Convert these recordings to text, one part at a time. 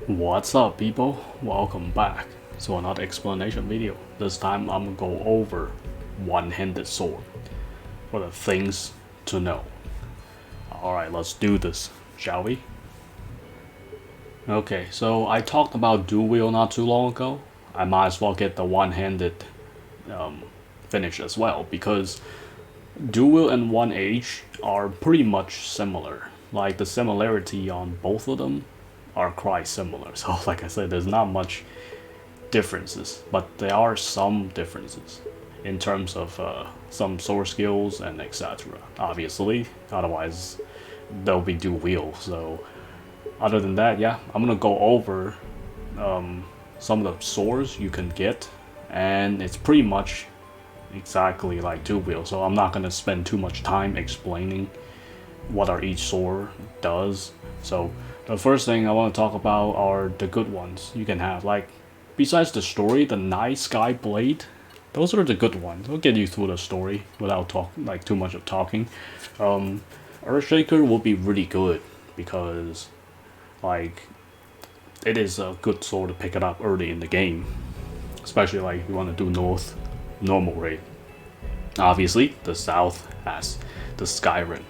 What's up, people? Welcome back to another explanation video. This time I'm gonna go over one-handed sword for the things to know. Alright, let's do this, shall we? Okay, so I talked about dual wield not too long ago. I might as well get the one-handed finish as well, because dual wield and 1H are pretty much similar. Like, the similarity on both of them are quite similar. So like I said, there's not much differences, but there are some differences in terms of some sword skills and etc. Obviously, otherwise they'll be dual wield. So other than that, yeah, I'm gonna go over some of the swords you can get, and it's pretty much exactly like dual wield. So I'm not gonna spend too much time explaining what each sword does. So the first thing I want to talk about are the good ones you can have. Like, besides the story, the Night Sky Blade, those are the good ones. They'll get you through the story without too much of talking. Earthshaker will be really good because, like, it is a good sword to pick it up early in the game, especially like if you want to do normal raid. Obviously, the South has the Skyrim.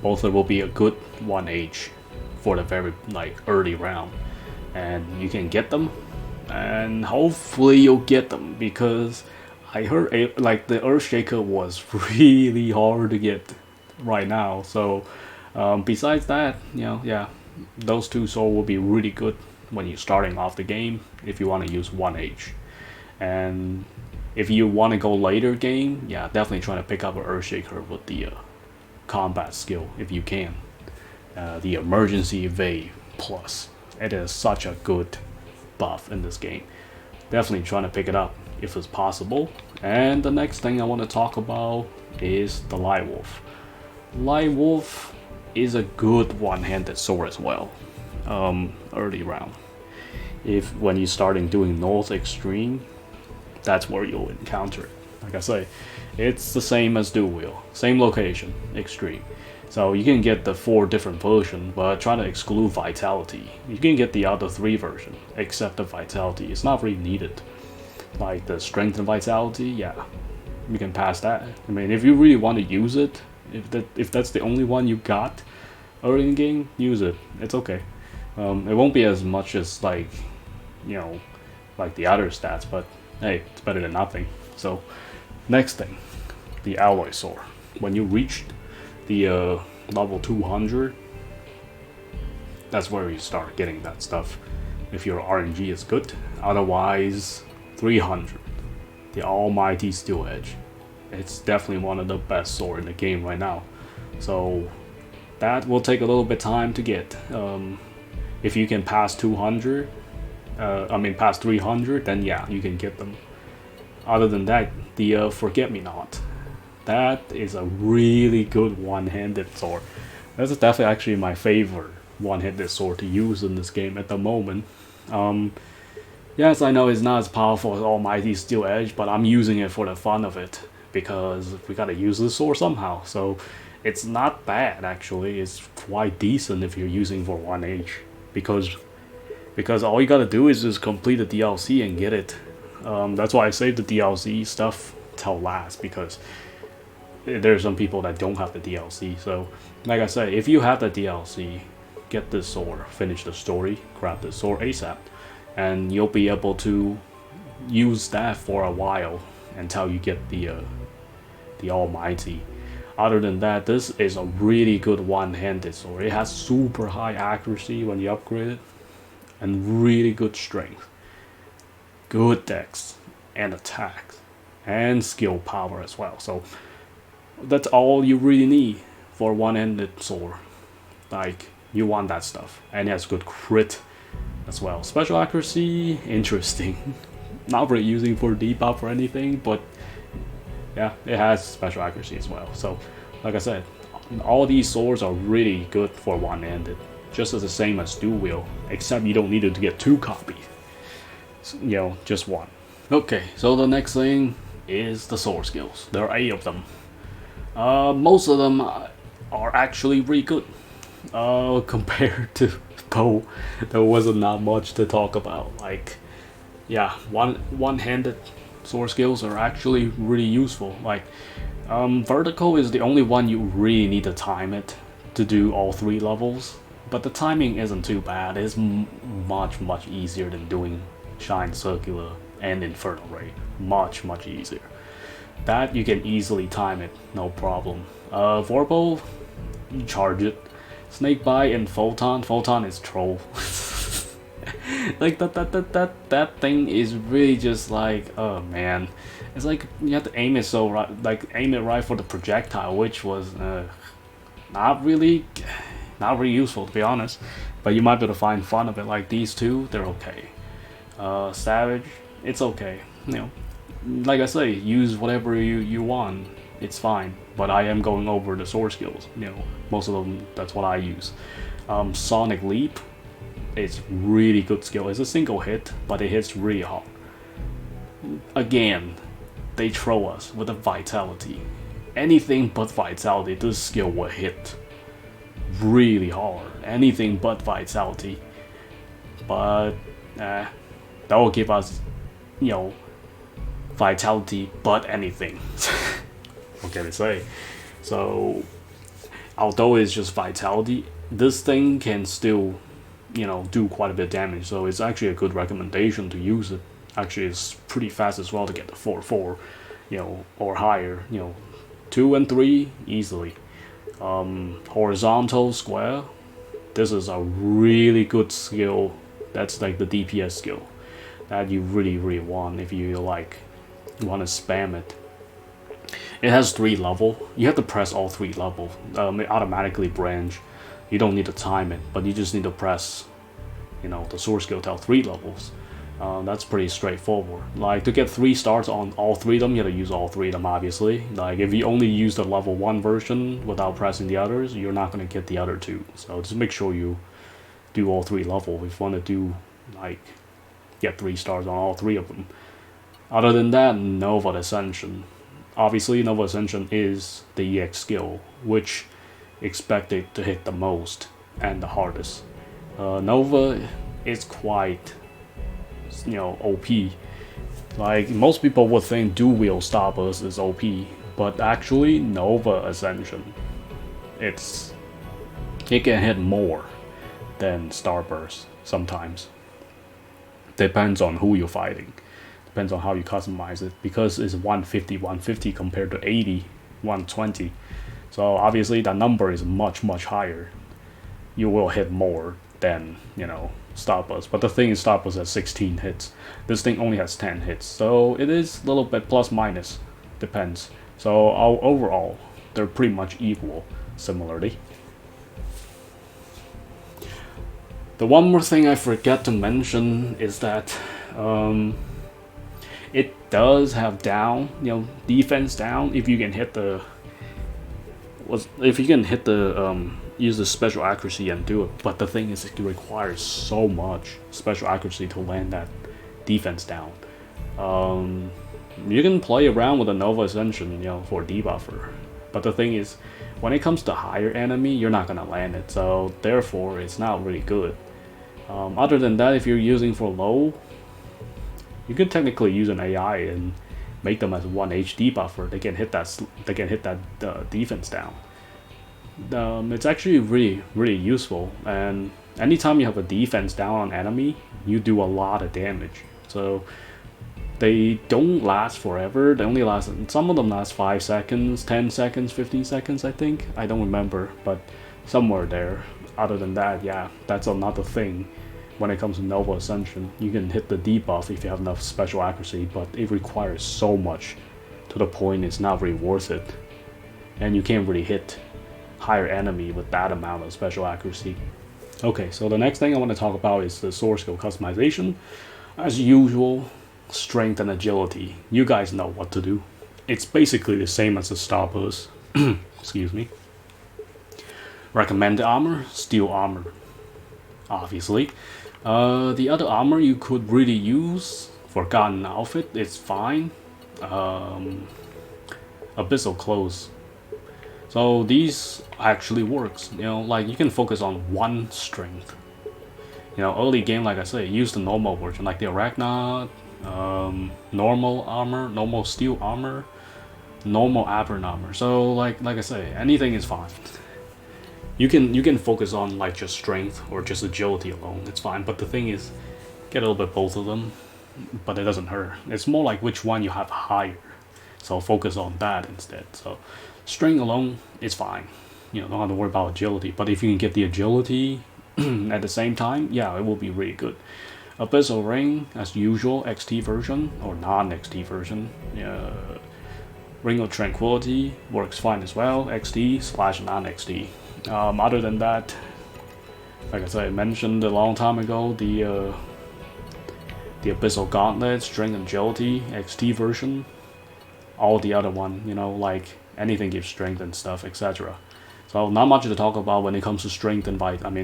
Both of them will be a good 1H for the very early round, and you can get them, and hopefully you'll get them, because I heard the Earthshaker was really hard to get right now. So besides that, yeah, those two swords will be really good when you're starting off the game if you want to use 1H. And if you want to go later game, yeah, definitely try to pick up an Earthshaker with the combat skill if you can. The emergency evade plus, it is such a good buff in this game. Definitely trying to pick it up if it's possible. And the next thing I want to talk about is the Lightwolf. Lightwolf is a good one-handed sword as well. Early round, when you're starting doing North Extreme, that's where you'll encounter it. Like I say, it's the same as dual wield, same location, Extreme. So you can get the 4 different versions, but try to exclude Vitality. You can get the other 3 versions, except the Vitality. It's not really needed. Like the Strength and Vitality, yeah, you can pass that. I mean, if you really want to use it, if that's the only one you got early in the game, use it. It's okay. It won't be as much as like the other stats, but hey, it's better than nothing. So next thing, the Alloy Sword. When you reach the level 200, that's where you start getting that stuff if your RNG is good. Otherwise, 300, the Almighty Steel Edge. It's definitely one of the best swords in the game right now. So that will take a little bit time to get. If you can pass 200, past 300, then yeah, you can get them. Other than that, the Forget-Me-Not. That is a really good one-handed sword. That's definitely actually my favorite one-handed sword to use in this game at the moment. Yes, I know it's not as powerful as Almighty Steel Edge, but I'm using it for the fun of it, because we gotta use this sword somehow. So it's not bad actually. It's quite decent if you're using for 1H, because all you gotta do is just complete the DLC and get it. That's why I save the DLC stuff till last, because there's some people that don't have the DLC. So like I said, if you have the DLC, get this sword, finish the story, grab the sword ASAP, and you'll be able to use that for a while until you get the Almighty. Other than that, this is a really good one-handed sword. It has super high accuracy when you upgrade it, and really good strength, good dex and attacks, and skill power as well. So that's all you really need for one-handed sword. Like, you want that stuff, and it has good crit as well. Special accuracy, interesting. Not really using for debuff or anything, but yeah, it has special accuracy as well. So like I said, all these swords are really good for one-handed, just as the same as dual wield, except you don't need it to get 2 copies. So, just 1. Okay, so the next thing is the sword skills. There are 8 of them. Most of them are actually really good compared to go, there wasn't not much to talk about. Like, yeah, one-handed sword skills are actually really useful. Like, vertical is the only one you really need to time it to do all 3 levels, but the timing isn't too bad. It's much easier than doing Shine Circular and Infernal Ray. Much easier. That you can easily time it, no problem. Vorpal, you charge it. Snakebite and Photon. Photon is troll. Like that thing is really just like, oh man, it's like you have to aim it so right, like aim it right for the projectile, which was not really useful, to be honest. But you might be able to find fun of it. Like these two, they're okay. Savage, it's okay. You know, like I say, use whatever you want. It's fine. But I am going over the sword skills. You know, most of them, that's what I use. Sonic Leap, it's really good skill. It's a single hit, but it hits really hard. Again, they throw us with a vitality. Anything but vitality, this skill will hit really hard. Anything but vitality. But that will give us, you know, vitality but anything. What can I say? So, although it's just vitality, this thing can still, you know, do quite a bit of damage. So it's actually a good recommendation to use it. Actually, it's pretty fast as well to get the 4/4, you know, or higher. You know, 2 and 3 easily. Horizontal square. This is a really good skill. That's like the DPS skill that you really want if you like want to spam it. It has 3 levels. You have to press all 3 levels. It automatically branch. You don't need to time it, but you just need to press, you know, the sword skill till 3 levels. That's pretty straightforward. Like, to get 3 stars on all 3 of them, you have to use all 3 of them, obviously. Like, if you only use the level 1 version without pressing the others, you're not going to get the other 2. So just make sure you do all 3 levels if you want to do, like, get 3 stars on all 3 of them. Other than that, Nova Ascension. Obviously, Nova Ascension is the EX skill, which expected to hit the most and the hardest. Nova is quite, you know, OP. Like, most people would think dual wheel stoppers is OP, but actually Nova Ascension, it can hit more than Starburst sometimes. Depends on who you're fighting. Depends on how you customize it, because it's 150 compared to 80, 120. So obviously that number is much higher. You will hit more than, you know, Starburst. But the thing is, Starburst has 16 hits. This thing only has 10 hits. So it is a little bit plus minus. Depends. So overall, they're pretty much equal, similarly. The one more thing I forget to mention is that it does have down, you know, defense down if you can hit the use the special accuracy and do it. But the thing is, it requires so much special accuracy to land that defense down. You can play around with a Nova Ascension, you know, for debuffer. But the thing is, when it comes to higher enemy, you're not gonna land it. So therefore, it's not really good. Other than that, if you're using for low, you can technically use an AI and make them as 1H debuffer. They can hit that defense down. It's actually really useful, and anytime you have a defense down on enemy, you do a lot of damage. So they don't last forever. They only last, some of them last 5 seconds, 10 seconds, 15 seconds, I think. I don't remember, but somewhere there. Other than that, yeah, that's another thing. When it comes to Nova Ascension, you can hit the debuff if you have enough special accuracy, but it requires so much to the point it's not really worth it. And you can't really hit higher enemy with that amount of special accuracy. Okay, so the next thing I want to talk about is the sword skill customization. As usual, strength and agility. You guys know what to do. It's basically the same as the Starburst. Excuse me. Recommended armor, steel armor, obviously. The other armor you could really use, Forgotten Outfit, it's fine. Abyssal Clothes. So these actually works, you know, like you can focus on one strength Early game, like I say, use the normal version, like the Arachnod, normal armor, normal steel armor, normal aberrant armor. So like I say, anything is fine. You can focus on like just strength or just agility alone. It's fine. But the thing is, get a little bit both of them, but it doesn't hurt. It's more like which one you have higher. So focus on that instead. So strength alone is fine. Don't have to worry about agility. But if you can get the agility at the same time, yeah, it will be really good. Abyssal Ring, as usual, XT version or non-XT version. Ring of Tranquility works fine as well. XT/non-XT. Other than that, like I said, I mentioned a long time ago, the Abyssal Gauntlet, Strength and Agility, XT version. All the other one, like anything gives strength and stuff, etc. So not much to talk about when it comes to strength and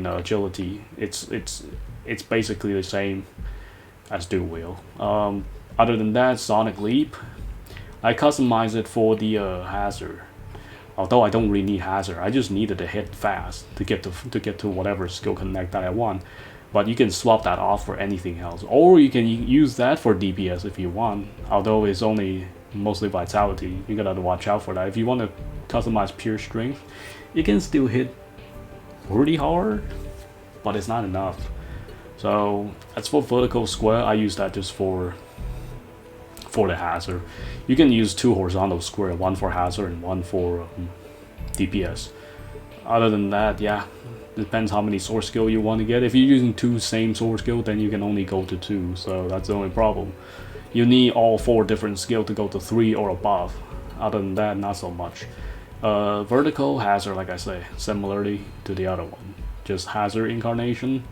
agility. It's basically the same as Dual Wheel. Other than that, Sonic Leap, I customize it for the hazard. Although I don't really need hazard, I just needed to hit fast to get to whatever skill connect that I want. But you can swap that off for anything else, or you can use that for DPS if you want. Although it's only mostly vitality, you gotta watch out for that. If you want to customize pure strength, you can still hit pretty hard, but it's not enough. So as for vertical square, I use that just for the hazard. You can use 2 horizontal square, one for hazard and one for DPS. Other than that, yeah, depends how many sword skill you want to get. If you're using 2 same sword skill, then you can only go to 2, so that's the only problem. You need all 4 different skill to go to 3 or above. Other than that, not so much. Vertical hazard, like I say, similarly to the other one, just hazard incarnation.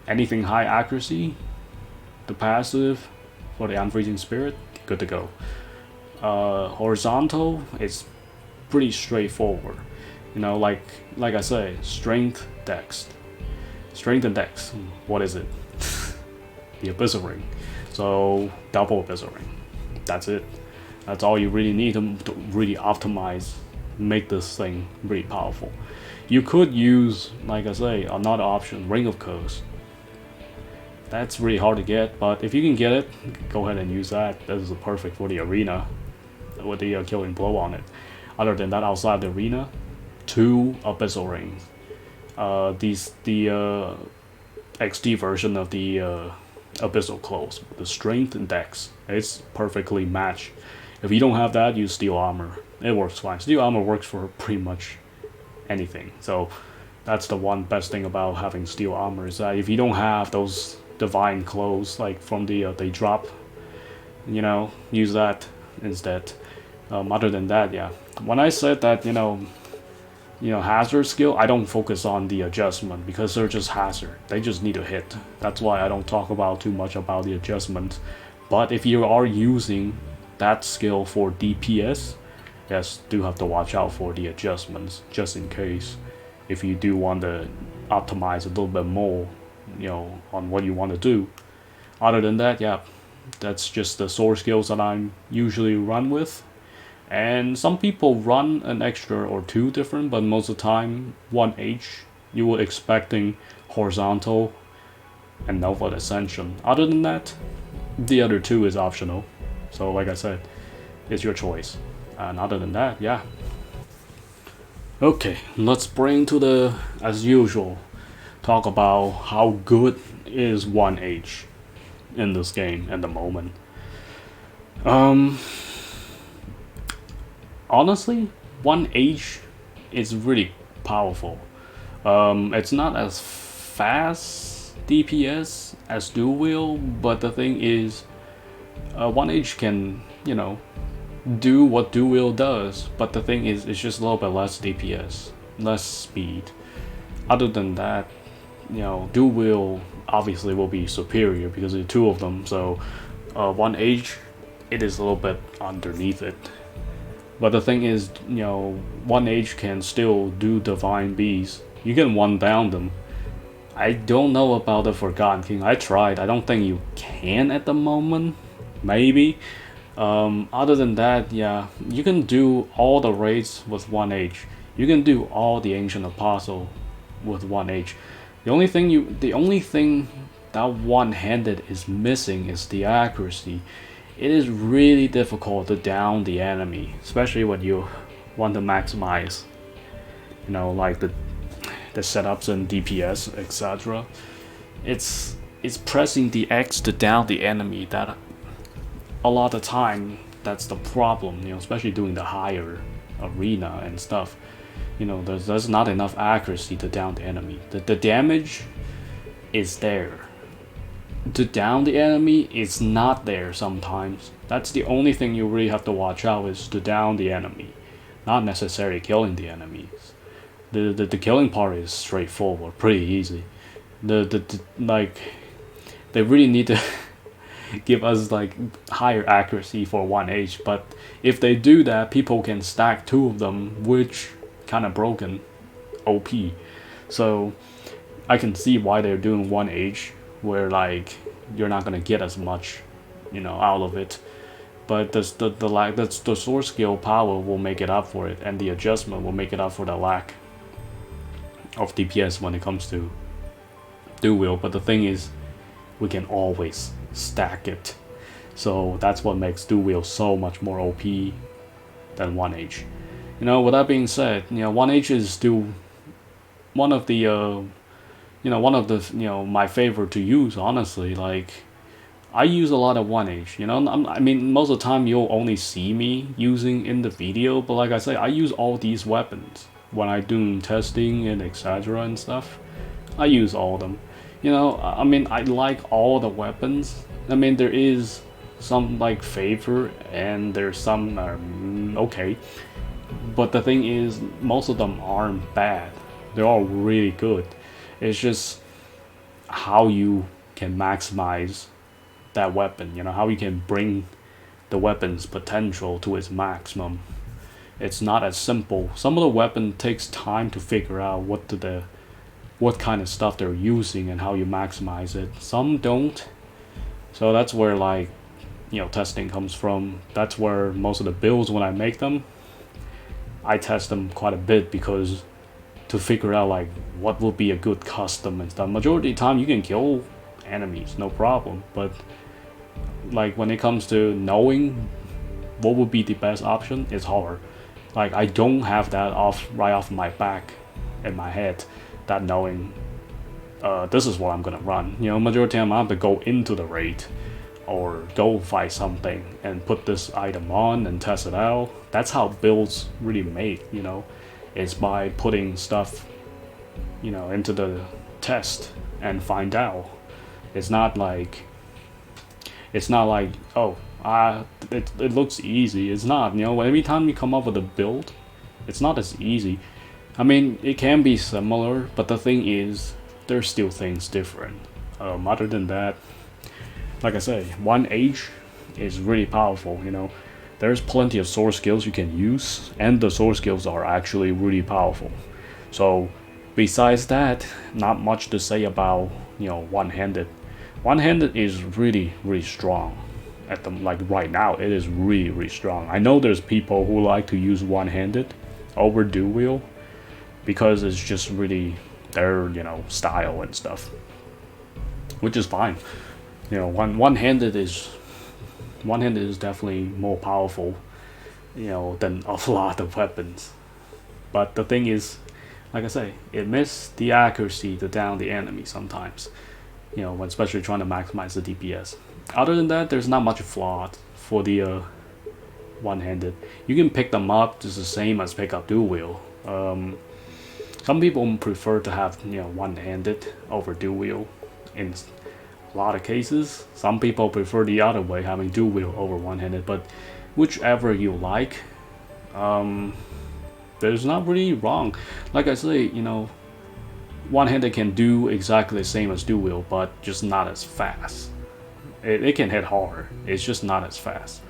Anything high accuracy, the passive for the Unfreezing Spirit, good to go. Horizontal, it's pretty straightforward. Like I say, strength, dex. Strength and dex, what is it? The Abyssal Ring. So double Abyssal Ring. That's it. That's all you really need to really optimize, make this thing really powerful. You could use, like I say, another option, Ring of Curse. That's really hard to get, but if you can get it, go ahead and use that. This is perfect for the arena with the killing blow on it. Other than that, outside the arena, 2 Abyssal Rings. The XT version of the Abyssal Clothes, the strength and dex. It's perfectly matched. If you don't have that, use steel armor. It works fine. Steel armor works for pretty much anything. So that's the one best thing about having steel armor, is that if you don't have those divine clothes like from they drop, use that instead. Other than that, yeah. When I said that, hazard skill, I don't focus on the adjustment because they're just hazard. They just need to hit. That's why I don't talk about too much about the adjustment. But if you are using that skill for DPS, yes, do have to watch out for the adjustments just in case. If you do want to optimize a little bit more, on what you want to do. Other than that, yeah, that's just the sword skills that I usually run with. And some people run an extra or 2 different, but most of the time 1H you were expecting horizontal and Nova Ascension. Other than that, the other 2 is optional. So like I said, it's your choice. And other than that, yeah. Okay, let's bring to the, as usual, talk about how good is 1H in this game at the moment. Honestly, 1H is really powerful. It's not as fast DPS as Dual Wheel, but the thing is, 1H can, do what Dual Wheel does, but the thing is, it's just a little bit less DPS, less speed. Other than that, Dual Wheel obviously will be superior because there are 2 of them, so 1H, it is a little bit underneath it. But the thing is, 1H can still do Divine Beasts. You can 1-down them. I don't know about the Forgotten King. I tried. I don't think you can at the moment. Maybe. Other than that, yeah, you can do all the raids with 1H. You can do all the Ancient Apostle with 1H. The only thing that one-handed is missing is the accuracy. It is really difficult to down the enemy, especially when you want to maximize, like the setups and DPS, etc. It's pressing the X to down the enemy that a lot of time that's the problem, especially doing the higher arena and stuff. There's not enough accuracy to down the enemy. The damage is there. To down the enemy, it's not there sometimes. That's the only thing you really have to watch out, is to down the enemy, not necessarily killing the enemies. The killing part is straightforward, pretty easy. Like, they really need to give us like higher accuracy for 1H, but if they do that, people can stack two of them, which kind of broken OP. So I can see why they're doing 1H, where like you're not gonna get as much, out of it. But the source skill power will make it up for it, and the adjustment will make it up for the lack of DPS when it comes to dual wield. But the thing is, we can always stack it, so that's what makes dual wield so much more OP than 1H. With that being said, 1H is still one of the my favorite to use, honestly. Like, I use a lot of 1H. I mean, most of the time you'll only see me using in the video, but like I say, I use all these weapons when I do testing and etc. and stuff. I use all of them. I mean, I like all the weapons. I mean, there is some like favor, and there's some okay. But the thing is, most of them aren't bad. They're all really good. It's just how you can maximize that weapon, how you can bring the weapon's potential to its maximum. It's not as simple. Some of the weapon takes time to figure out what kind of stuff they're using and how you maximize it. Some don't. So that's where like, testing comes from. That's where most of the builds, when I make them, I test them quite a bit, because to figure out like what will be a good custom and stuff. Majority of the time you can kill enemies, no problem. But like when it comes to knowing what would be the best option, it's hard. Like, I don't have that right off my back in my head, that knowing this is what I'm gonna run. Majority of the time I have to go into the raid or go fight something and put this item on and test it out. That's how builds really made, It's by putting stuff, into the test and find out. It's not like oh, it looks easy. It's not. Every time you come up with a build, it's not as easy. I mean, it can be similar, but the thing is, there's still things different. Other than that, like I say, 1H is really powerful. There's plenty of source skills you can use, and the source skills are actually really powerful. So besides that, not much to say about one-handed. One-handed is really, really strong. Right now, it is really, really strong. I know there's people who like to use one-handed over dual wield, because it's just really their style and stuff, which is fine. One-handed is definitely more powerful, than a lot of weapons. But the thing is, like I say, it misses the accuracy to down the enemy sometimes, when especially trying to maximize the DPS. Other than that, there's not much flaw for the one-handed. You can pick them up just the same as pick up dual wield. Some people prefer to have one-handed over dual wield in a lot of cases. Some people prefer the other way, having dual wield over one-handed. But whichever you like, there's not really wrong. Like I say, one-handed can do exactly the same as dual wield, but just not as fast. It can hit hard. It's just not as fast.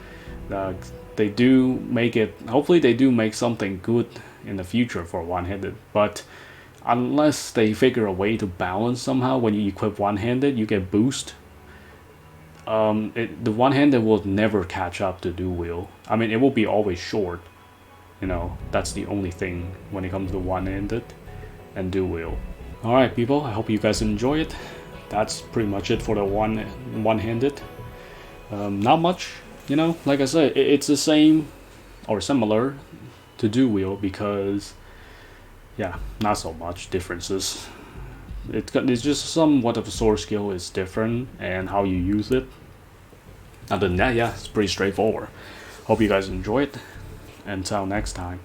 They do make it. Hopefully, they do make something good in the future for one-handed. But unless they figure a way to balance somehow, when you equip one-handed, you get boost. The one-handed will never catch up to dual wield. I mean, it will be always short. That's the only thing when it comes to one-handed and dual wield. Alright people, I hope you guys enjoy it. That's pretty much it for the one-handed. Not much, you know, like I said, it's the same or similar to dual wield because, yeah, not so much differences. It's just somewhat of a sword skill is different and how you use it. Other than that, yeah, it's pretty straightforward. Hope you guys enjoy it. Until next time.